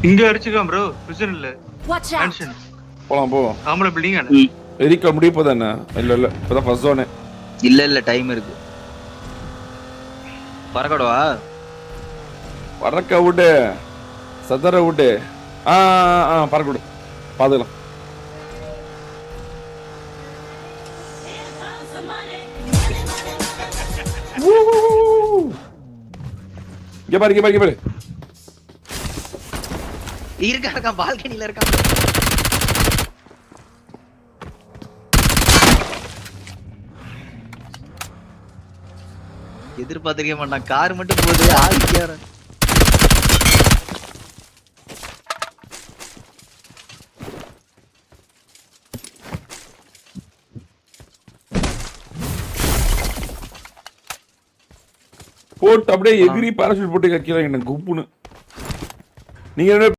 இங்க அடிச்சுக்கான் ப்ரோ பிரச்சனை இல்ல Watch out! மேன்ஷன் போலாம் போ. ஆம்பளை பில்டிங் ஆன வெரிக்கல் முடிய போதா என்ன? இல்ல இப்பதான் ஃபர்ஸ்ட் ஜோனே. இல்ல டைம் இருக்கு. பறக்கடவா பறக்க விடு, சதற விடு. பறக்க விடு, பாத்துக்கலாம். இங்க பாரு இருக்கான் பால்கனில இருக்கான். எதிர்பார்த்திருக்க மாட்டான். கார் மட்டும் போகுது, ஆள் போட்டு அப்படியே எகிரி பாராசூட் போட்டு கீழே என்ன குப்புன்னு. நீங்க